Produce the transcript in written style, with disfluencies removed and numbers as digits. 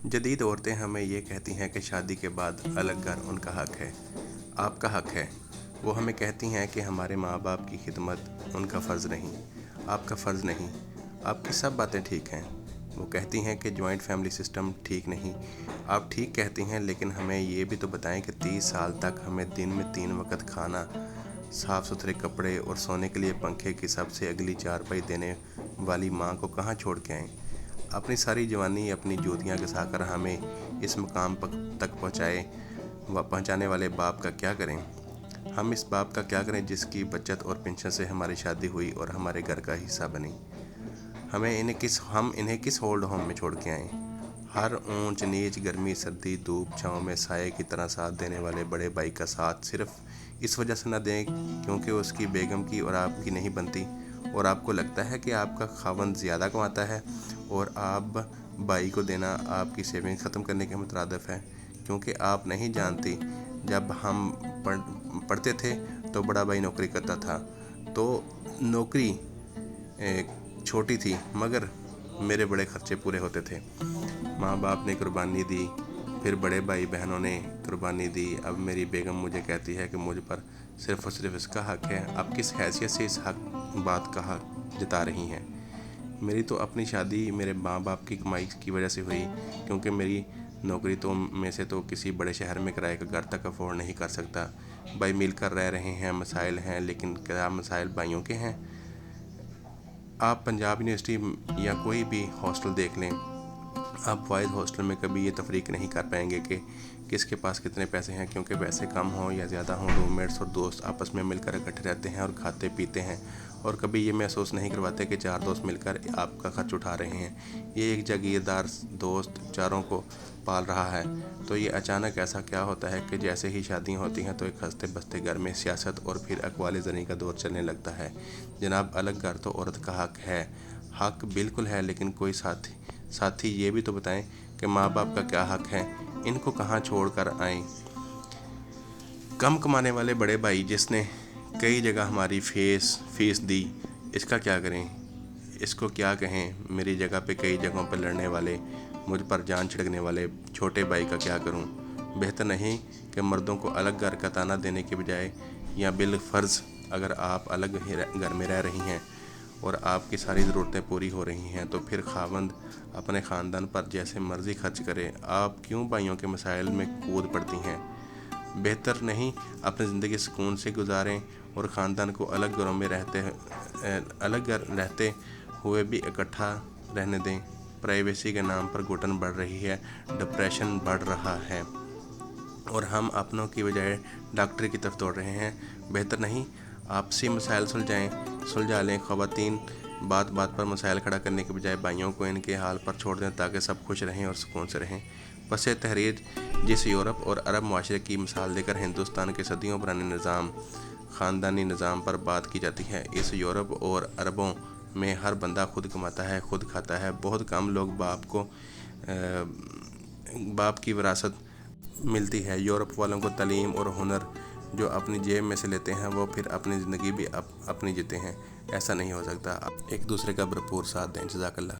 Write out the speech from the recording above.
جدید عورتیں ہمیں یہ کہتی ہیں کہ شادی کے بعد الگ گھر ان کا حق ہے، آپ کا حق ہے۔ وہ ہمیں کہتی ہیں کہ ہمارے ماں باپ کی خدمت ان کا فرض نہیں، آپ کا فرض نہیں۔ آپ کی سب باتیں ٹھیک ہیں۔ وہ کہتی ہیں کہ جوائنٹ فیملی سسٹم ٹھیک نہیں، آپ ٹھیک کہتی ہیں، لیکن ہمیں یہ بھی تو بتائیں کہ 30 سال تک ہمیں دن میں 3 وقت کھانا، صاف ستھرے کپڑے اور سونے کے لیے پنکھے کی سب سے اگلی چارپائی دینے والی ماں کو کہاں چھوڑ کے آئیں؟ اپنی ساری جوانی اپنی جوتیاں گھسا کر ہمیں اس مقام تک پہنچانے والے باپ کا کیا کریں؟ ہم اس باپ کا کیا کریں جس کی بچت اور پنشن سے ہماری شادی ہوئی اور ہمارے گھر کا حصہ بنی؟ ہم انہیں کس ہولڈ ہوم میں چھوڑ کے آئیں؟ ہر اونچ نیچ، گرمی سردی، دھوپ چھاؤں میں سائے کی طرح ساتھ دینے والے بڑے بھائی کا ساتھ صرف اس وجہ سے نہ دیں کیونکہ اس کی بیگم کی اور آپ کی نہیں بنتی، اور آپ کو لگتا ہے کہ آپ کا خاوند زیادہ کماتا ہے اور آپ بھائی کو دینا آپ کی سیونگ ختم کرنے کے مترادف ہے، کیونکہ آپ نہیں جانتی جب ہم پڑھتے تھے تو بڑا بھائی نوکری کرتا تھا تو نوکری چھوٹی تھی مگر میرے بڑے خرچے پورے ہوتے تھے۔ ماں باپ نے قربانی دی، پھر بڑے بھائی بہنوں نے قربانی دی، اب میری بیگم مجھے کہتی ہے کہ مجھ پر صرف اور صرف اس کا حق ہے۔ اب کس حیثیت سے اس بات کا حق جتا رہی ہیں؟ میری تو اپنی شادی میرے ماں باپ کی کمائی کی وجہ سے ہوئی، کیونکہ میری نوکری تو میں سے تو کسی بڑے شہر میں کرائے کا گھر تک افورڈ نہیں کر سکتا۔ بھائی مل کر رہ رہے ہیں، مسائل ہیں، لیکن کیا مسائل بھائیوں کے ہیں؟ آپ پنجاب یونیورسٹی یا کوئی بھی ہاسٹل دیکھ لیں، آپ واحد ہاسٹل میں کبھی یہ تفریق نہیں کر پائیں گے کہ کس کے پاس کتنے پیسے ہیں، کیونکہ پیسے کم ہوں یا زیادہ ہوں، روم میٹس اور دوست آپس میں مل کر اکٹھے رہتے ہیں اور کھاتے پیتے ہیں، اور کبھی یہ محسوس نہیں کرواتے کہ 4 دوست مل کر آپ کا خرچ اٹھا رہے ہیں۔ یہ ایک جاگیردار دوست چاروں کو پال رہا ہے۔ تو یہ اچانک ایسا کیا ہوتا ہے کہ جیسے ہی شادیاں ہوتی ہیں تو ایک ہنستے بستے گھر میں سیاست اور پھر اقوال زنی کا دور چلنے لگتا ہے؟ جناب، الگ گھر تو عورت کا حق ہے، حق بالکل ہے، لیکن کوئی ساتھی یہ بھی تو بتائیں کہ ماں باپ کا کیا حق ہے؟ ان کو کہاں چھوڑ کر آئیں؟ کم کمانے والے بڑے بھائی جس نے کئی جگہ ہماری فیس دی، اس کا کیا کریں؟ اس کو کیا کہیں؟ میری جگہ پہ کئی جگہوں پہ لڑنے والے، مجھ پر جان چھڑکنے والے چھوٹے بھائی کا کیا کروں؟ بہتر نہیں کہ مردوں کو الگ گھر کا تانا دینے کے بجائے یا بالفرض اگر آپ الگ گھر میں رہ رہی ہیں اور آپ کی ساری ضرورتیں پوری ہو رہی ہیں تو پھر خاوند اپنے خاندان پر جیسے مرضی خرچ کرے، آپ کیوں بھائیوں کے مسائل میں کود پڑتی ہیں؟ بہتر نہیں اپنی زندگی سکون سے گزاریں اور خاندان کو الگ گھروں میں رہتے ہوئے بھی اکٹھا رہنے دیں؟ پرائیویسی کے نام پر گھٹن بڑھ رہی ہے، ڈپریشن بڑھ رہا ہے اور ہم اپنوں کی بجائے ڈاکٹر کی طرف دوڑ رہے ہیں۔ بہتر نہیں آپسی مسائل سلجھا لیں؟ خواتین بات بات پر مسائل کھڑا کرنے کے بجائے بھائیوں کو ان کے حال پر چھوڑ دیں تاکہ سب خوش رہیں اور سکون سے رہیں۔ پس تحریر جس یورپ اور عرب معاشرے کی مثال دے کر ہندوستان کے صدیوں پرانے نظام، خاندانی نظام پر بات کی جاتی ہے، اس یورپ اور عربوں میں ہر بندہ خود کماتا ہے، خود کھاتا ہے۔ بہت کم لوگ باپ کی وراثت ملتی ہے۔ یورپ والوں کو تعلیم اور ہنر جو اپنی جیب میں سے لیتے ہیں وہ پھر اپنی زندگی بھی اپنی جیتے ہیں۔ ایسا نہیں ہو سکتا۔ ایک دوسرے کا بھرپور ساتھ دیں۔ جزاک اللہ۔